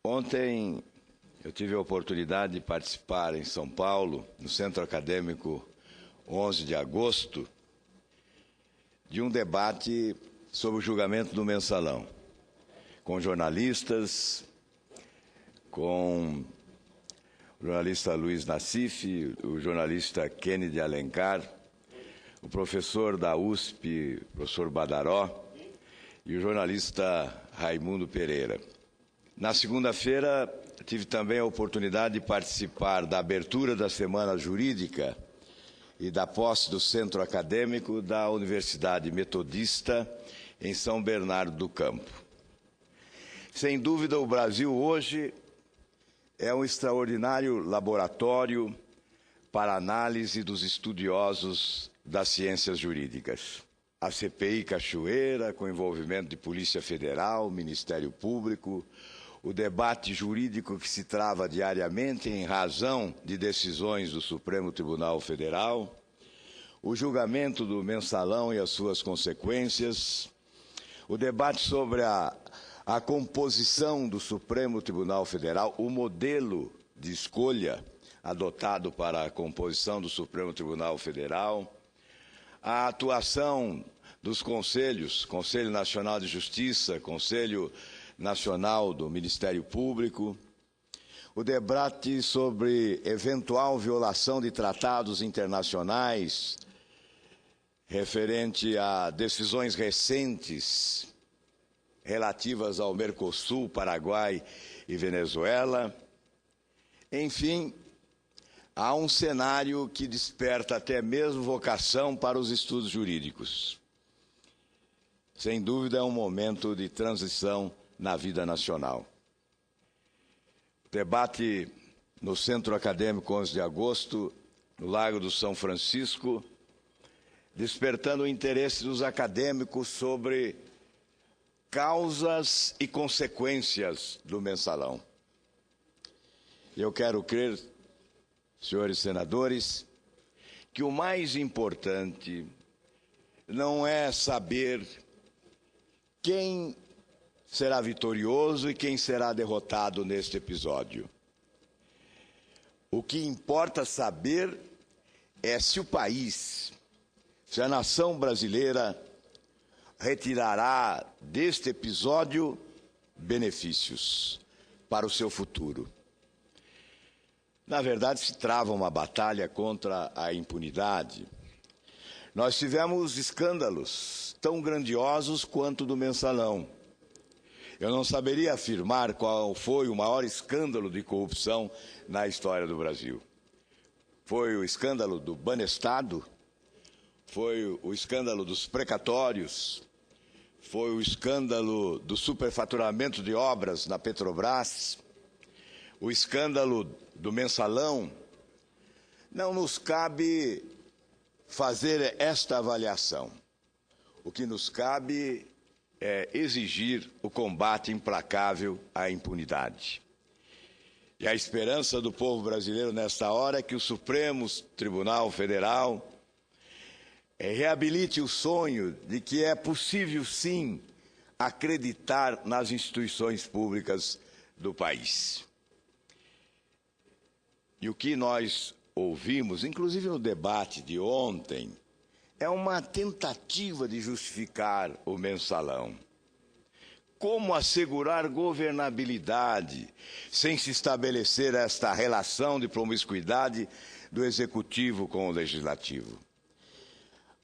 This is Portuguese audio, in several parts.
Ontem eu tive a oportunidade de participar em São Paulo, no Centro Acadêmico 11 de agosto, de um debate sobre o julgamento do Mensalão, com jornalistas, com o jornalista Luiz Nassif, o jornalista Kennedy Alencar, o professor da USP, professor Badaró, e o jornalista Raimundo Pereira. Na segunda-feira, tive também a oportunidade de participar da abertura da Semana Jurídica e da posse do Centro Acadêmico da Universidade Metodista em São Bernardo do Campo. Sem dúvida, o Brasil hoje é um extraordinário laboratório para análise dos estudiosos das ciências jurídicas. A CPI Cachoeira, com envolvimento de Polícia Federal, Ministério Público, o debate jurídico que se trava diariamente em razão de decisões do Supremo Tribunal Federal, o julgamento do Mensalão e as suas consequências, o debate sobre a composição do Supremo Tribunal Federal, o modelo de escolha adotado para a composição do Supremo Tribunal Federal, a atuação dos conselhos, Conselho Nacional de Justiça, Conselho Nacional do Ministério Público, o debate sobre eventual violação de tratados internacionais referente a decisões recentes relativas ao Mercosul, Paraguai e Venezuela. Enfim, há um cenário que desperta até mesmo vocação para os estudos jurídicos. Sem dúvida, é um momento de transição na vida nacional. O debate no Centro Acadêmico 11 de agosto, no Largo do São Francisco, despertando o interesse dos acadêmicos sobre causas e consequências do Mensalão. Eu quero crer, senhores senadores, que o mais importante não é saber quem será vitorioso e quem será derrotado neste episódio. O que importa saber é se o país, se a nação brasileira retirará deste episódio benefícios para o seu futuro. Na verdade, se trava uma batalha contra a impunidade. Nós tivemos escândalos tão grandiosos quanto o do Mensalão. Eu não saberia afirmar qual foi o maior escândalo de corrupção na história do Brasil. Foi o escândalo do Banestado? Foi o escândalo dos precatórios? Foi o escândalo do superfaturamento de obras na Petrobras? O escândalo do Mensalão? Não nos cabe fazer esta avaliação. O que nos cabe é exigir o combate implacável à impunidade. E a esperança do povo brasileiro nesta hora é que o Supremo Tribunal Federal reabilite o sonho de que é possível, sim, acreditar nas instituições públicas do país. E o que nós ouvimos, inclusive no debate de ontem, é uma tentativa de justificar o Mensalão. Como assegurar governabilidade sem se estabelecer esta relação de promiscuidade do Executivo com o Legislativo?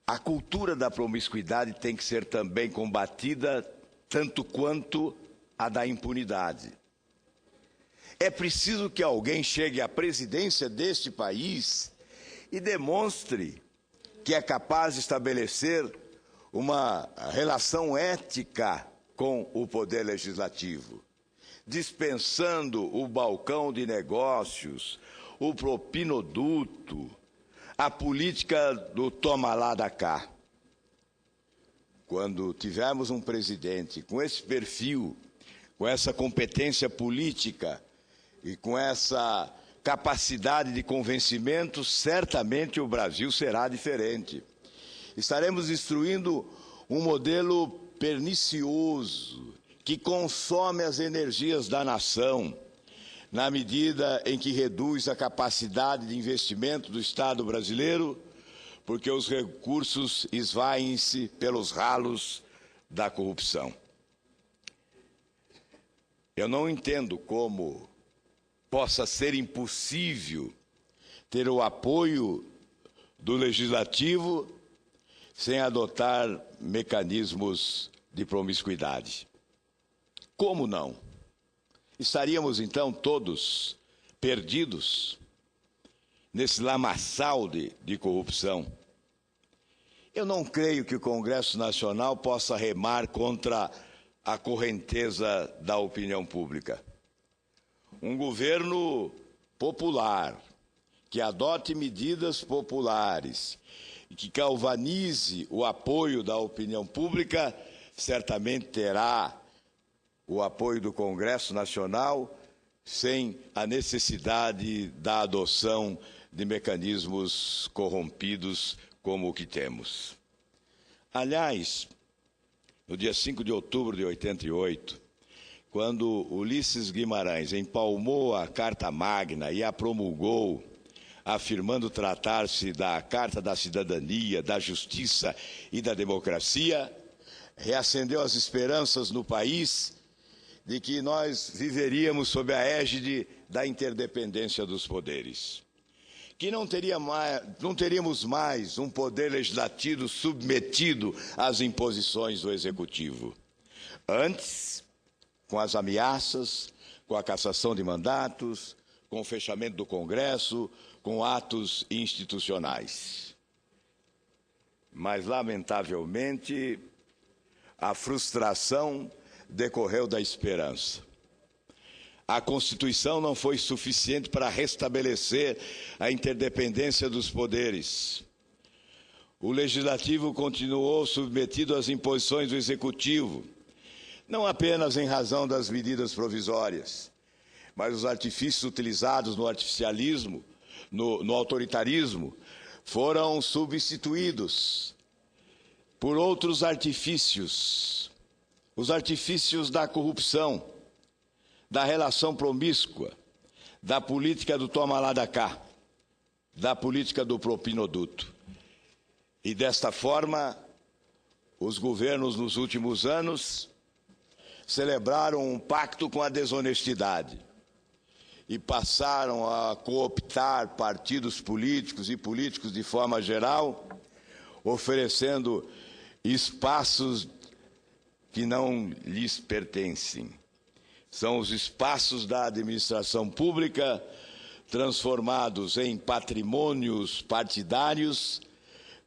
A cultura da promiscuidade tem que ser também combatida tanto quanto a da impunidade. É preciso que alguém chegue à presidência deste país e demonstre que é capaz de estabelecer uma relação ética com o Poder Legislativo, dispensando o balcão de negócios, o propinoduto, a política do toma lá da cá. Quando tivermos um presidente com esse perfil, com essa competência política e com essa capacidade de convencimento, certamente o Brasil será diferente. Estaremos destruindo um modelo pernicioso que consome as energias da nação, na medida em que reduz a capacidade de investimento do Estado brasileiro, porque os recursos esvaem-se pelos ralos da corrupção. Eu não entendo como possa ser impossível ter o apoio do Legislativo sem adotar mecanismos de promiscuidade. Como não? Estaríamos, então, todos perdidos nesse lamaçal de corrupção. Eu não creio que o Congresso Nacional possa remar contra a correnteza da opinião pública. Um governo popular, que adote medidas populares e que galvanize o apoio da opinião pública, certamente terá o apoio do Congresso Nacional sem a necessidade da adoção de mecanismos corrompidos como o que temos. Aliás, no dia 5 de outubro de 88, quando Ulisses Guimarães empalmou a Carta Magna e a promulgou, afirmando tratar-se da Carta da Cidadania, da Justiça e da Democracia, reacendeu as esperanças no país de que nós viveríamos sob a égide da interdependência dos poderes. Que não teríamos mais um poder legislativo submetido às imposições do Executivo. Antes, com as ameaças, com a cassação de mandatos, com o fechamento do Congresso, com atos institucionais. Mas, lamentavelmente, a frustração decorreu da esperança. A Constituição não foi suficiente para restabelecer a interdependência dos poderes. O Legislativo continuou submetido às imposições do Executivo, não apenas em razão das medidas provisórias, mas os artifícios utilizados no artificialismo, no autoritarismo, foram substituídos por outros artifícios, os artifícios da corrupção, da relação promíscua, da política do toma lá da cá, da política do propinoduto. E desta forma, os governos nos últimos anos celebraram um pacto com a desonestidade e passaram a cooptar partidos políticos e políticos de forma geral, oferecendo espaços que não lhes pertencem. São os espaços da administração pública transformados em patrimônios partidários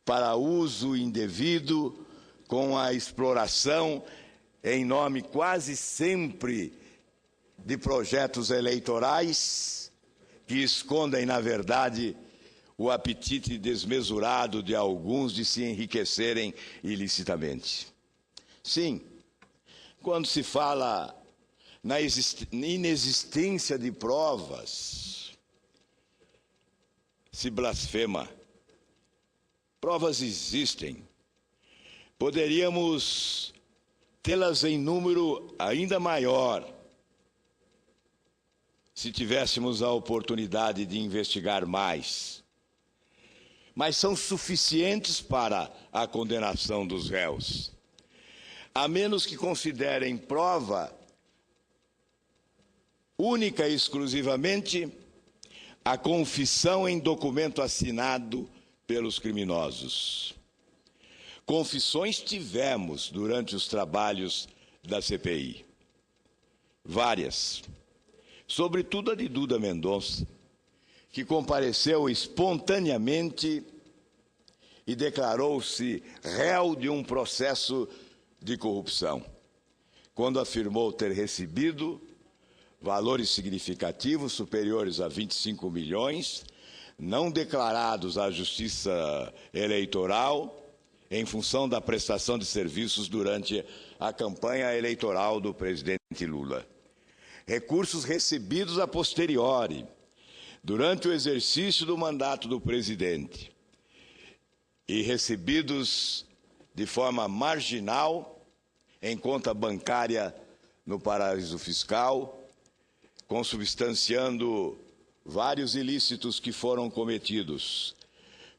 para uso indevido, com a exploração em nome quase sempre de projetos eleitorais que escondem, na verdade, o apetite desmesurado de alguns de se enriquecerem ilicitamente. Sim, quando se fala na inexistência de provas, se blasfema. Provas existem. Poderíamos tê-las em número ainda maior se tivéssemos a oportunidade de investigar mais. Mas são suficientes para a condenação dos réus, a menos que considerem prova única e exclusivamente a confissão em documento assinado pelos criminosos. Confissões tivemos durante os trabalhos da CPI. Várias. Sobretudo a de Duda Mendonça, que compareceu espontaneamente e declarou-se réu de um processo de corrupção, quando afirmou ter recebido valores significativos superiores a 25 milhões, não declarados à Justiça Eleitoral, em função da prestação de serviços durante a campanha eleitoral do presidente Lula. Recursos recebidos a posteriori, durante o exercício do mandato do presidente, e recebidos de forma marginal em conta bancária no paraíso fiscal, consubstanciando vários ilícitos que foram cometidos.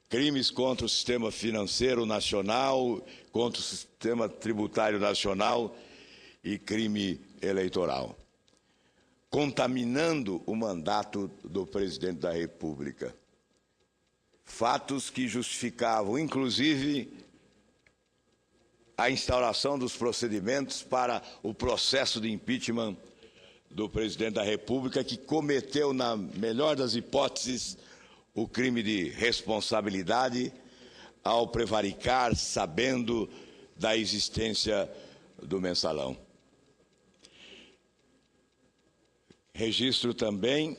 Crimes contra o sistema financeiro nacional, contra o sistema tributário nacional e crime eleitoral, contaminando o mandato do presidente da República. Fatos que justificavam, inclusive, a instauração dos procedimentos para o processo de impeachment do presidente da República, que cometeu, na melhor das hipóteses, o crime de responsabilidade ao prevaricar, sabendo da existência do mensalão. Registro também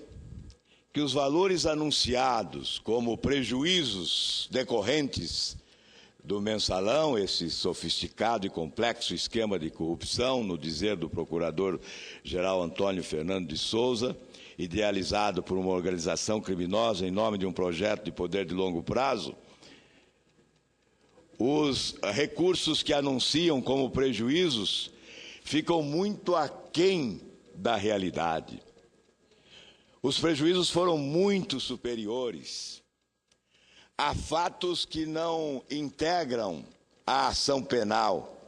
que os valores anunciados como prejuízos decorrentes do mensalão, esse sofisticado e complexo esquema de corrupção, no dizer do procurador-geral Antônio Fernando de Souza, idealizado por uma organização criminosa em nome de um projeto de poder de longo prazo, os recursos que anunciam como prejuízos ficam muito aquém da realidade. Os prejuízos foram muito superiores a fatos que não integram a ação penal,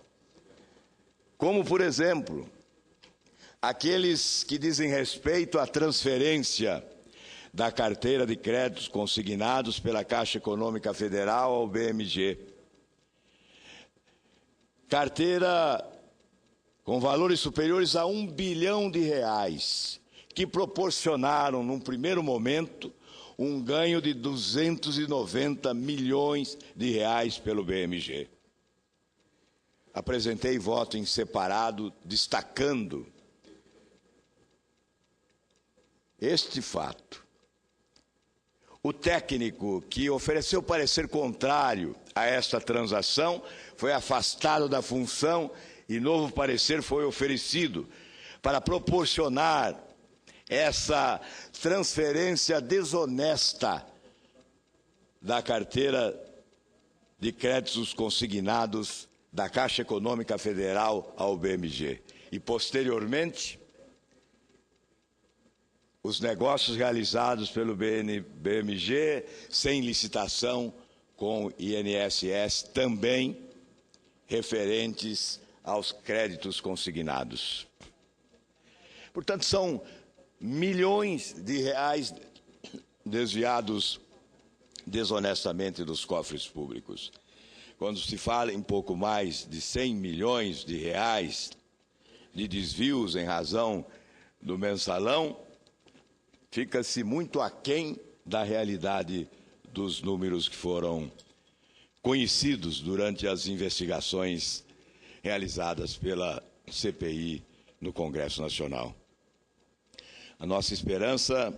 como, por exemplo, aqueles que dizem respeito à transferência da carteira de créditos consignados pela Caixa Econômica Federal ao BMG. Carteira com valores superiores a R$1 bilhão, que proporcionaram, num primeiro momento, um ganho de 290 milhões de reais pelo BMG. Apresentei voto em separado, destacando este fato. O técnico que ofereceu parecer contrário a esta transação foi afastado da função e novo parecer foi oferecido para proporcionar essa transferência desonesta da carteira de créditos consignados da Caixa Econômica Federal ao BMG. E, posteriormente, os negócios realizados pelo BMG sem licitação com INSS, também referentes aos créditos consignados. Portanto, são milhões de reais desviados desonestamente dos cofres públicos. Quando se fala em pouco mais de 100 milhões de reais de desvios em razão do mensalão, fica-se muito aquém da realidade dos números que foram conhecidos durante as investigações realizadas pela CPI no Congresso Nacional. A nossa esperança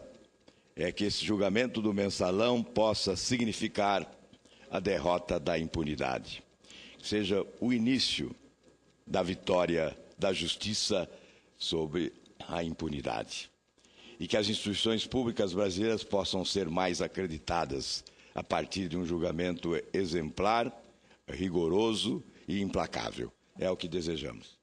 é que esse julgamento do mensalão possa significar a derrota da impunidade, que seja o início da vitória da justiça sobre a impunidade, e que as instituições públicas brasileiras possam ser mais acreditadas a partir de um julgamento exemplar, rigoroso e implacável. É o que desejamos.